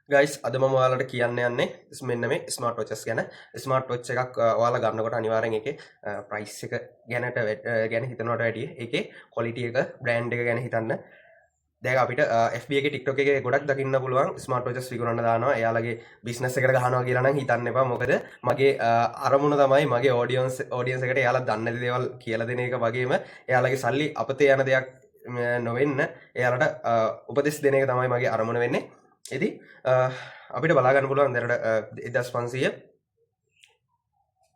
Guys අද මම ඔයාලට කියන්න යන්නේ මෙන්න මේ ස්මාර්ට් වොචස් ගැන. ස්මාර්ට් වොච් එකක් ඔයාලා ගන්නකොට අනිවාර්යෙන් ඒකේ ප්‍රයිස් එක ගැන හිතනවට වැඩිය ඒකේ ක්වොලිටි එක බ්‍රෑන්ඩ් එක ගැන හිතන්න. දැන් අපිට FB එකේ TikTok එකේ ගොඩක් දකින්න පුළුවන් ස්මාර්ට් වොචස් විකුණන්න දානවා. එයාලගේ බිස්නස් එකට ගහනවා කියලා නම් හිතන්න එපා. මොකද මගේ අරමුණ තමයි මගේ ඔඩියන්ස් එකට එයාලා දන්නේ නැති දේවල් කියලා දෙන එක වගේම එයාලගේ සල්ලි අපතේ යන දෙයක් නොවෙන්න එයාලට උපදෙස් දෙන එක තමයි මගේ අරමුණ වෙන්නේ. ඉතින් අපිට බලාගන්න පුළුවන් දැනට 1500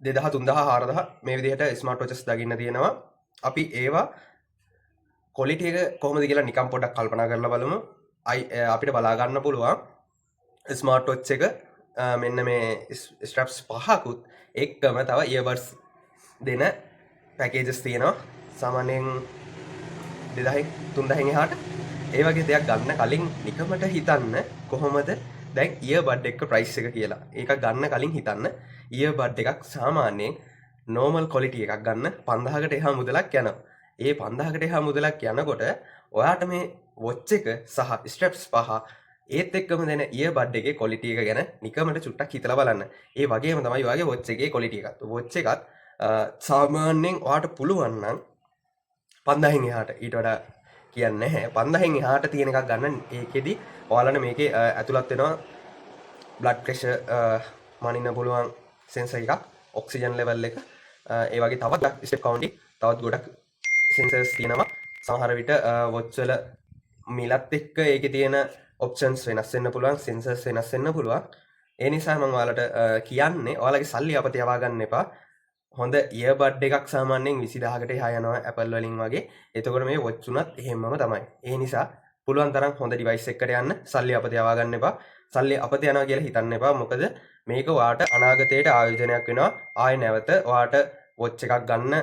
2000 3000 4000 මේ විදිහට ස්මාර්ට් වොචස් දකින්න තියෙනවා. අපි ඒවා ක්වොලිටි එක කොහොමද කියලා නිකම් පොඩ්ඩක් කල්පනා කරලා බලමු. අපිට බලා ගන්න පුළුවන් ස්මාර්ට් වොච් එක මෙන්න මේ ස්ට්‍රැප්ස් පහකුත් එක්කම තව ඉයර්බඩ්ස් දෙන පැකේජස් තියෙනවා. සාමාන්‍යයෙන් 2000 3000 එහාට ඒ වගේ දෙයක් ගන්න කලින් නිකමට හිතන්න කොහොමද දැන් ඉයර්බඩ් එක ප්‍රයිස් එක කියලා. ඒක ගන්න කලින් හිතන්න ඉයර්බඩ් එකක් සාමාන්‍යයෙන් නෝමල් ක්වොලිටි එකක් ගන්න 5000කට එහා මුදලක් යනවා. ඒ 5000කට එහා මුදලක් යනකොට ඔයාට මේ වොච් එක සහ ස්ට්‍රැප්ස් පහ ඒත් එක්කම දෙන ඉයර්බඩ් එකේ ක්වොලිටි එක ගැන නිකමට චුට්ටක් හිතලා බලන්න. ඒ වගේම තමයි ඔයාගේ වොච් එකේ ක්වොලිටි එකත්. වොච් එකත් සාමාන්‍යයෙන් ඔයාට පුළුවන් නම් 5000න් එහාට ඊට වඩා කියන්නේ නැහැ. 5000න් එහාට තියෙන එකක් ගන්න. ඒකෙදි ඔයාලට මේකේ ඇතුළත් වෙනවා බ්ලඩ් ප්‍රෙෂර් මනින්න පුළුවන් සෙන්සර් එකක්, ඔක්සිජන් ලෙවල් එක, ඒ වගේ තවත් ස්ටෙප් කවුන්ටි තවත් ගොඩක් සෙන්සර්ස් තියෙනවා. සමහර විට වොච් වල මිලත් එක්ක ඒකේ තියෙන ඔප්ෂන්ස් වෙනස් වෙන්න පුළුවන්, සෙන්සර්ස් වෙනස් වෙන්න පුළුවන්. ඒ නිසා මම ඔයාලට කියන්නේ ඔයාලගේ සල්ලි අපත යවා ගන්න එපා. හොඳ ඉයර්බඩ් එකක් සාමාන්‍යයෙන් 20000කට එහා යනවා Apple වලින් වගේ. එතකොට මේ වොච් උනත් එහෙමම තමයි. ඒ නිසා පුළුවන් තරම් හොඳ ඩිවයිස් එකකට යන්න සල්ලි අපත යවා ගන්න එපා. සල්ලි අපත යනවා කියලා හිතන්න එපා. මොකද මේක ඔයාට අනාගතයට ආයෝජනයක් වෙනවා. ආයෙ නැවත ඔයාට වොච් එකක් ගන්න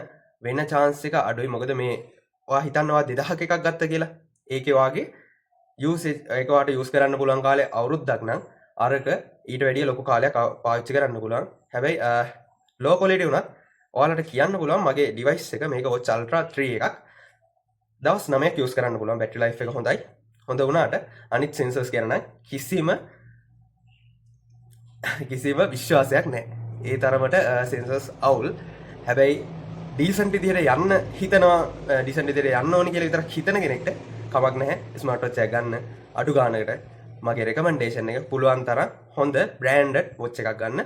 වෙන chance එක අඩුයි. මොකද මේ ඔයා හිතනවා 2000ක එකක් ගත්ත කියලා. ඒකේ වාගේ යූසේජ් ඒක ඔයාට යූස් කරන්න පුළුවන් කාලේ අවුරුද්දක් නම් අරක ඊට වැඩිය ලොකු කාලයක් පාවිච්චි කරන්න පුළුවන්. හැබැයි ලෝ ක්වොලිටි උනත් ඔයාලට කියන්න පුළුවන් මගේ ඩිවයිස් එක මේක වොච් අල්ට්‍රා 3 එකක් දවස් 9ක් යූස් කරන්න පුළුවන්. බැටරි ලයිෆ් එක හොඳයි. හොඳ වුණාට අනිත් සෙන්සර්ස් ගැන නම් කිසිම විශ්වාසයක් නැහැ. ඒ තරමට සෙන්සර්ස් අවුල්. හැබැයි ඩීසන්ට් විදිහට යන්න හිතනවා, ඩීසන්ට් විදිහට යන්න ඕනි කියලා විතරක් හිතන කෙනෙක්ට කමක් නැහැ ස්මාර්ට් වොච් එකක් ගන්න. අඩු ගානකට මගේ රෙකමෙන්ඩේෂන් එක පුළුවන් තරම් හොඳ බ්‍රෑන්ඩඩ් වොච් එකක් ගන්න.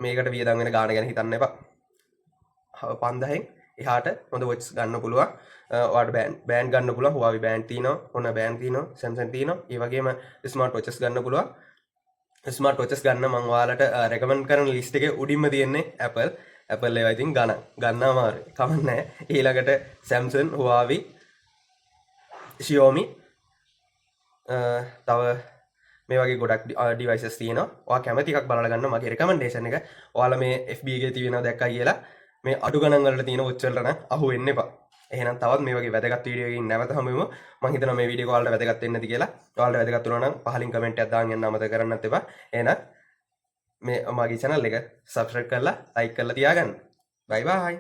මේකට වියදම් වෙන ගාන ගැන හිතන්න එපා. 5000න් එහාට හොඳ වොච් ගන්න පුළුවන්. ඔයාලට බෑන්ඩ් ගන්න පුළුවන්. Huawei බෑන්ඩ් තියෙනවා, Honor බෑන්ඩ් තියෙනවා, Samsung තියෙනවා. ඒ වගේම ස්මාර්ට් වොචස් ගන්න පුළුවන්. ස්මාර්ට් වොචස් ගන්න මම ඔයාලට රෙකමන්ඩ් කරන ලිස්ට් එකේ උඩින්ම තියෙන්නේ Apple. Apple ඒවා ඉතින් ගන්න අමාරුයි. කමක් නැහැ. ඊළඟට Samsung, Huawei, Xiaomi තව මේ වගේ ගොඩක් ඩිවයිසස් තියෙනවා. ඔයා කැමති එකක් බලලා ගන්න. මගේ රෙකමෙන්ඩේෂන් එක ඔයාලා මේ FB එකේ තියෙනවා දැක්කයි කියලා මේ අඩු ගණන් වලට තියෙන වොච් වලට නම් අහු වෙන්න එපා. එහෙනම් තවත් මේ වගේ වැදගත් වීඩියෝ එකකින් නැවත හමු වෙමු. මම හිතනවා මේ වීඩියෝ එක ඔයාලට වැදගත් වෙන්නේ නැති කියලා. ඔයාලට වැදගත් වුණා නම් පහලින් කමෙන්ට් එකක් දාන්න යන්න අමතක කරන්නත් එපා. එහෙනම් මේ මගේ channel එක subscribe කරලා like කරලා තියාගන්න. bye bye.